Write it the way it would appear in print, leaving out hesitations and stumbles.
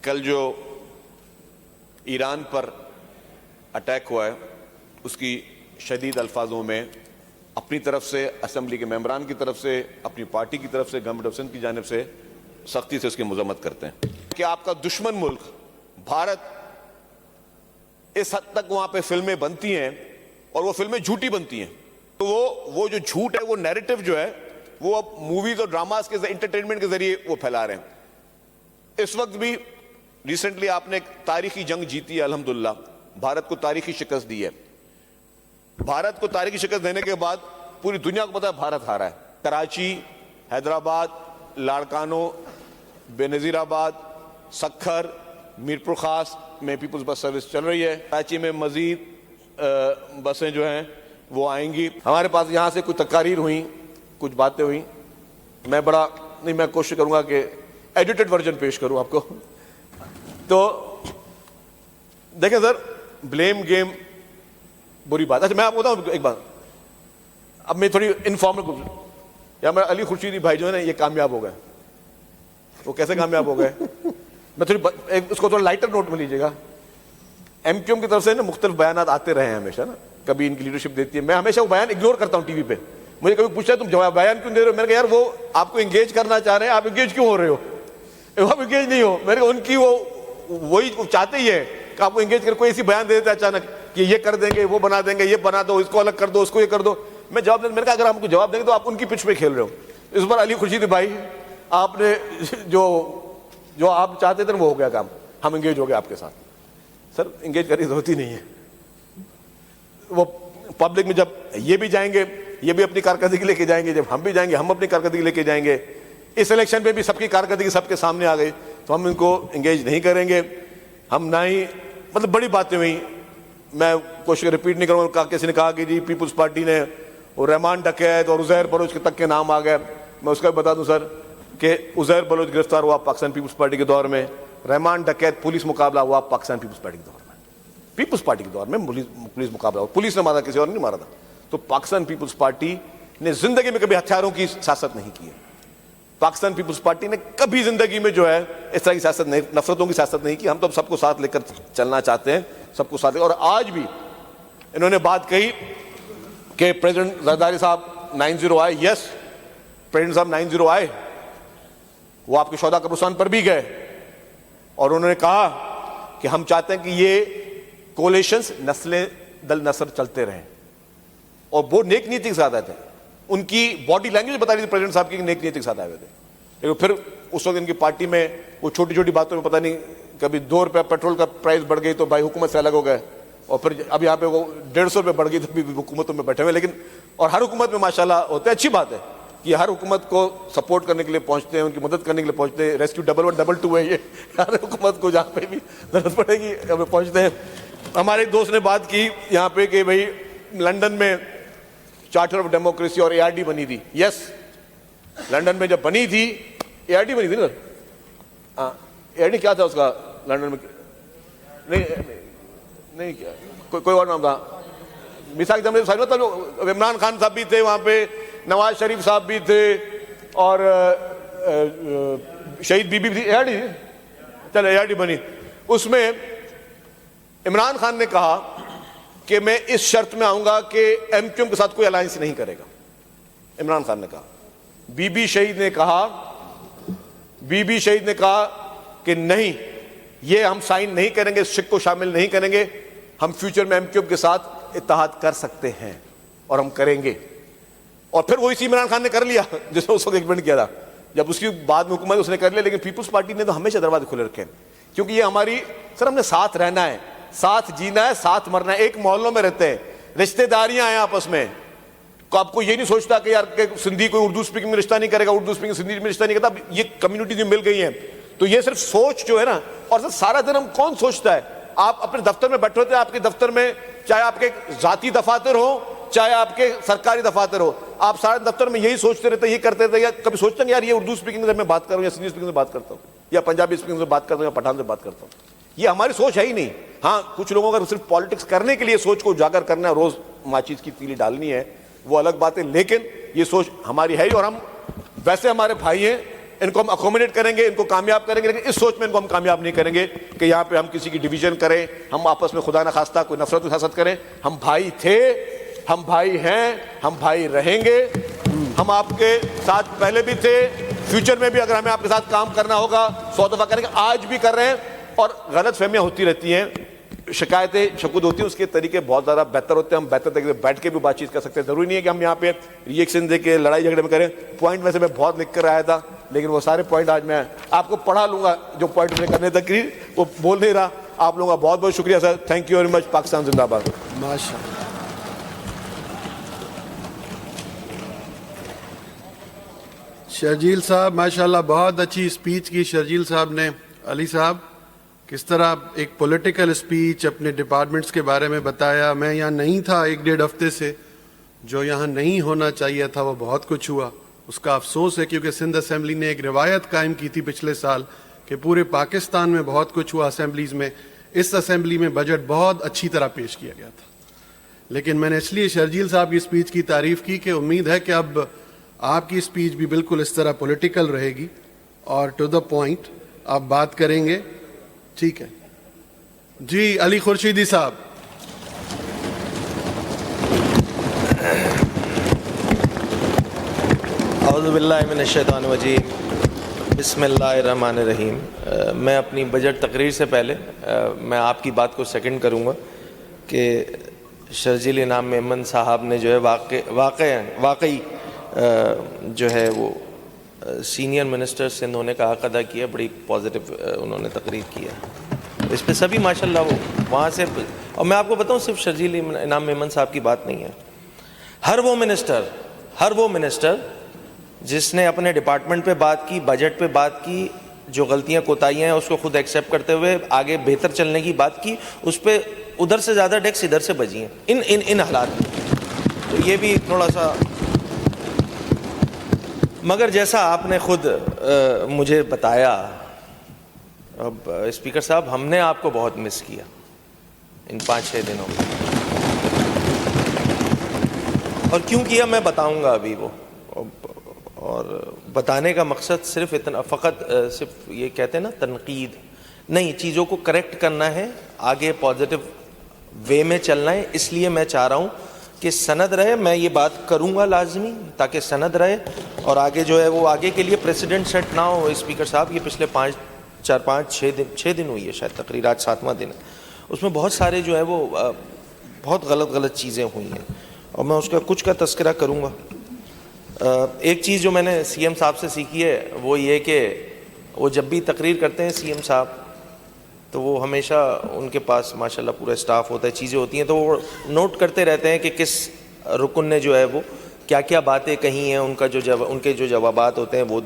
کل جو ایران پر اٹیک ہوا ہے اس کی شدید الفاظوں میں اپنی طرف سے، اسمبلی کے ممبران کی طرف سے، اپنی پارٹی کی طرف سے، گورنمنٹ آف سندھ کی جانب سے سختی سے اس کی مذمت کرتے ہیں کہ آپ کا دشمن ملک بھارت اس حد تک وہاں پہ فلمیں بنتی ہیں اور وہ فلمیں جھوٹی بنتی ہیں، تو وہ جو جھوٹ ہے، وہ نیریٹو جو ہے وہ اب موویز اور ڈراماز کے انٹرٹینمنٹ کے ذریعے وہ پھیلا رہے ہیں۔ اس وقت بھی ریسنٹلی آپ نے ایک تاریخی جنگ جیتی ہے، الحمدللہ بھارت کو تاریخی شکست دی ہے۔ بھارت کو تاریخی شکست دینے کے بعد پوری دنیا کو پتا ہے بھارت ہارا ہے۔ کراچی، حیدرآباد، لاڑکانو، بے نظیر آباد، سکھر، میرپور خاص میں پیپلز بس سروس چل رہی ہے۔ کراچی میں مزید بسیں جو ہیں وہ آئیں گی۔ ہمارے پاس یہاں سے کچھ تقاریر ہوئیں، کچھ باتیں ہوئیں، میں کوشش کروں گا کہ ایڈیٹڈ ورژن پیش کروں آپ کو۔ تو دیکھیں سر، بلیم گیم بری بات۔ اچھا میں آپ کو بتاؤں ایک بات، اب میں تھوڑی انفارمل، یا میں علی خورشیدی بھائی جو ہے نا یہ کامیاب ہو گئے۔ وہ کیسے کامیاب ہو گئے؟ میں تھوڑی اس کو تھوڑا لائٹر نوٹ میں لیجیے گا۔ ایم کیو ایم کی طرف سے نا مختلف بیانات آتے رہے ہیں ہمیشہ نا، کبھی ان کی لیڈرشپ دیتی ہے، میں ہمیشہ وہ بیان اگنور کرتا ہوں ٹی وی پہ۔ مجھے کبھی پوچھا تم جواب بیان کیوں دے رہے ہو، میں نے کہا یار وہ آپ کو انگیج کرنا چاہ رہے ہیں، آپ انگیج کیوں ہو رہے ہو؟ آپ انگیج نہیں ہو۔ میں نے کہا ان کی وہی چاہتے ہی ہے کہ آپ کو انگیج کر، کوئی ایسی بیان دے دیتا ہے اچانک کہ یہ کر دیں گے، وہ بنا دیں گے، یہ بنا دو، اس کو الگ کر دو، اس کو یہ کر دو۔ میں جواب میں نے کہا اگر آپ کو جواب دیں گے تو آپ ان کی پچ پہ کھیل رہے ہو۔ اس بار علی خورشیدی بھائی آپ نے جو آپ چاہتے تھے وہ ہو گیا کام، ہم انگیج ہو گئے آپ کے ساتھ۔ سر انگیج کرنے کی ضرورت ہی نہیں ہے۔ وہ پبلک میں جب یہ بھی جائیں گے، یہ بھی اپنی کارکردگی لے کے جائیں گے، جب ہم بھی جائیں گے ہم اپنی کارکردگی لے کے جائیں گے۔ اس الیکشن پہ بھی سب کی کارکردگی سب کے سامنے آ گئی، تو ہم ان کو انگیج نہیں کریں گے۔ ہم نہ ہی مطلب بڑی باتیں ہوئیں، میں کوشش ریپیٹ نہیں کروں گا۔ کسی نے کہا کہ جی پیپلز پارٹی نے رحمان ڈکیت اور عزیر بلوچ تک کے نام آ گئے۔ میں اس کا بھی بتا دوں سر کہ عزیر بلوچ گرفتار ہوا پاکستان پیپلز پارٹی کے دور میں، رحمان ڈکیت پولیس مقابلہ ہوا پاکستان پیپلز پارٹی کے دور میں، پیپلز پارٹی کے دور میں پولیس مقابلہ ہوا، پولیس نے مارا، کسی اور نے نہیں مارا تھا۔ تو پاکستان پیپلز پارٹی نے زندگی میں کبھی ہتھیاروں کی سیاست نہیں کی ہے۔ پاکستان پیپلز پارٹی نے کبھی زندگی میں جو ہے اس طرح کی سیاست نہیں، نفرتوں کی سیاست نہیں کی۔ ہم تو سب کو ساتھ لے کر چلنا چاہتے ہیں، سب کو ساتھ لے۔ اور آج بھی انہوں نے بات کہی کہ پریزیڈنٹ زرداری صاحب 90 آئے، یس پریزیڈنٹ صاحب 90 آئے، وہ آپ کے شہداء قبرستان پر بھی گئے، اور انہوں نے کہا کہ ہم چاہتے ہیں کہ یہ کولیشنز نسلیں دل نسل چلتے رہیں، اور وہ نیک نیتی کے ساتھ آئے تھے۔ ان کی باڈی لینگویج بتا رہی تھی پریزیڈنٹ صاحب کی کہ نیک نیتی کے ساتھ آئے ہوئے تھے، لیکن پھر اس وقت ان کی پارٹی میں وہ چھوٹی چھوٹی باتوں میں پتہ نہیں کبھی 2 روپے پیٹرول کا پرائز بڑھ گئی تو بھائی حکومت سے الگ ہو گئے، اور پھر اب یہاں پہ وہ 150 روپے بڑھ گئی تو بھی حکومتوں میں بیٹھے ہوئے۔ لیکن اور ہر حکومت میں ماشاءاللہ ہوتے ہیں، اچھی بات ہے کہ ہر حکومت کو سپورٹ کرنے کے لیے پہنچتے ہیں، ان کی مدد کرنے کے لیے پہنچتے ہیں۔ ریسکیو 1122 ہے، یہ ہر حکومت کو جہاں پہ بھی ضرورت پڑے گی ہمیں پہنچتے ہیں۔ ہمارے ایک دوست نے بات کی یہاں پہ کہ بھائی لنڈن میں چارٹر آف ڈیموکریسی اور ARD بنی تھی۔ یس لنڈن میں جب بنی تھی ARD بنی تھی نا، ہاں ARD کیا تھا اس کا لنڈن میں؟ نہیں کیا کوئی اور نام تھا، مثال کے طور پر عمران خان صاحب بھی تھے وہاں پہ، نواز شریف صاحب بھی تھے، اور شہید بی بی تھی، ARD چلے ARD بنی۔ اس میں عمران خان نے کہا کہ میں اس شرط میں آؤں گا کہ MQM کے ساتھ کوئی الائنس نہیں کرے گا، عمران خان نے کہا۔ بی بی شہید نے کہا کہ نہیں، یہ ہم سائن نہیں کریں گے، اس شک کو شامل نہیں کریں گے، ہم فیوچر میں MQM کے ساتھ اتحاد کر سکتے ہیں اور ہم کریں گے۔ اور پھر وہ اسی عمران خان نے کر لیا جس نے اس وقت ایگریمنٹ کیا تھا، جب اس کی بعد میں حکومت اس نے کر لیا۔ لیکن پیپلز پارٹی نے تو ہمیشہ دروازے کھلے رکھے ہیں، کیونکہ یہ ہماری سر ہم نے ساتھ رہنا ہے، ساتھ جینا ہے، ساتھ مرنا ہے، ایک محلوں میں رہتے ہیں، رشتہ داریاں ہیں آپس میں۔ آپ کو یہ نہیں سوچتا کہ یار کہ سندھی کوئی اردو اسپیکنگ میں رشتہ نہیں کرے گا، اردو اسپیکنگ سندھی میں رشتہ نہیں کرتا، یہ کمیونٹی جو مل گئی ہیں۔ تو یہ صرف سوچ جو ہے نا، اور سر سارا دن ہم کون سوچتا ہے؟ آپ اپنے دفتر میں بیٹھے ہوتے ہیں، آپ کے دفتر میں چاہے آپ کے ذاتی دفاتر ہوں چاہے آپ کے سرکاری دفاتر ہو، آپ سارے دفتر میں یہی سوچتے رہتے ہیں، یہ کرتے رہتے ہیں، یا کبھی سوچتے ہیں یار یہ اردو اسپیکنگ سے میں بات کر رہا ہوں یا سندھی اسپیکنگ سے بات کرتا ہوں یا پنجابی اسپیکنگ سے بات کرتا ہوں یا پٹھان سے بات کرتا ہوں؟ یہ ہماری سوچ ہے ہی نہیں۔ ہاں کچھ لوگوں کا صرف پالیٹکس کرنے کے لیے سوچ کو اجاگر کرنا ہے، روز ماچیز کی تیلی ڈالنی ہے، وہ الگ بات ہے، لیکن یہ سوچ ہماری ہے ہی۔ اور ہم ویسے ہمارے بھائی ہیں، ان کو ہم اکوموڈیٹ کریں گے, ان کو کامیاب کریں گے, لیکن اس سوچ میں ان کو ہم کامیاب نہیں کریں گے کہ یہاں پہ ہم کسی کی ڈویژن کریں, ہم آپس میں خدا نخواستہ کوئی نفرت و حسد کریں. ہم بھائی تھے, ہم بھائی ہیں, ہم بھائی رہیں گے. ہم آپ کے ساتھ پہلے بھی تھے, فیوچر میں بھی اگر ہمیں آپ کے ساتھ کام کرنا ہوگا 100 دفعہ کریں گے. آج بھی کر رہے ہیں, اور غلط فہمیاں ہوتی رہتی ہیں, شکایتیں شکوت ہوتی ہیں, اس کے طریقے بہت زیادہ بہتر ہوتے ہیں. ہم بہتر طریقے سے بیٹھ کے بھی بات چیت کر سکتے ہیں. ضروری نہیں ہے کہ ہم یہاں پہ ریئیکشن دے کے لڑائی جھگڑے میں کریں. پوائنٹ میں سے میں بہت لکھ کر آیا تھا, لیکن وہ سارے پوائنٹ آج میں آپ کو پڑھا لوں گا. جو پوائنٹ میں کرنے تقریر وہ بول نہیں رہا. آپ لوگوں کا بہت بہت شکریہ sir. Thank you very much. Pakistan زندہ باد. ماشاء اللہ. شرجیل صاحب ماشاءاللہ بہت اچھی اسپیچ کی شرجیل صاحب نے. علی صاحب کس طرح ایک پولیٹیکل اسپیچ اپنے ڈپارٹمنٹس کے بارے میں بتایا. میں یہاں نہیں تھا 1-1.5 ہفتے سے, جو یہاں نہیں ہونا چاہیے تھا وہ بہت کچھ ہوا. اس کا افسوس ہے کیونکہ سندھ اسمبلی نے ایک روایت قائم کی تھی پچھلے سال کہ پورے پاکستان میں بہت کچھ ہوا اسمبلیز میں. اس اسمبلی میں بجٹ بہت اچھی طرح پیش کیا گیا تھا, لیکن میں نے اس لیے شرجیل صاحب کی اسپیچ کی تعریف کی کہ امید ہے کہ اب آپ کی اسپیچ بھی بالکل اس طرح پولیٹیکل رہے گی اور ٹو دا پوائنٹ آپ بات کریں گے. ٹھیک ہے جی. علی خورشیدی صاحب. اعوذ باللہ من الشیطان الرجیم. بسم اللہ الرحمن الرحیم. میں اپنی بجٹ تقریر سے پہلے میں آپ کی بات کو سیکنڈ کروں گا کہ شرجیل انعام میمن صاحب نے جو ہے واقعی جو ہے وہ سینئر منسٹر سندھ ہونے کا حق ادا کیا. بڑی پازیٹیو انہوں نے تقریر کی ہے. اس پہ سبھی ماشاءاللہ وہ وہاں سے. اور میں آپ کو بتاؤں صرف شرجیل انعام میمن صاحب کی بات نہیں ہے. ہر وہ منسٹر جس نے اپنے ڈپارٹمنٹ پہ بات کی, بجٹ پہ بات کی, جو غلطیاں کوتاہیاں ہیں اس کو خود ایکسیپٹ کرتے ہوئے آگے بہتر چلنے کی بات کی, اس پہ ادھر سے زیادہ ڈیکس ادھر سے بجی ہیں ان حالات میں. تو یہ بھی تھوڑا سا. مگر جیسا آپ نے خود مجھے بتایا اب اسپیکر صاحب, ہم نے آپ کو بہت مس کیا ان 5-6 دنوں میں. اور کیوں کیا میں بتاؤں گا ابھی وہ. اور بتانے کا مقصد صرف اتنا فقط صرف یہ کہتے ہیں نا تنقید نہیں, چیزوں کو کریکٹ کرنا ہے, آگے پازیٹیو وے میں چلنا ہے. اس لیے میں چاہ رہا ہوں کہ سند رہے. میں یہ بات کروں گا لازمی تاکہ سند رہے اور آگے جو ہے وہ آگے کے لیے پریسیڈنٹ سیٹ نہ ہو. اسپیکر صاحب یہ پچھلے 6 دن ہوئی ہے شاید تقریر, آج 7واں دن ہے. اس میں بہت سارے جو ہے وہ بہت غلط چیزیں ہوئی ہیں اور میں اس کا کچھ کا تذکرہ کروں گا. ایک چیز جو میں نے سی ایم صاحب سے سیکھی ہے وہ یہ کہ وہ جب بھی تقریر کرتے ہیں سی ایم صاحب تو وہ ہمیشہ ان کے پاس ماشاءاللہ پورا اسٹاف ہوتا ہے, چیزیں ہوتی ہیں, تو وہ نوٹ کرتے رہتے ہیں کہ کس رکن نے جو ہے وہ کیا کیا باتیں کہی ہیں, ان کے جو جوابات ہوتے ہیں وہ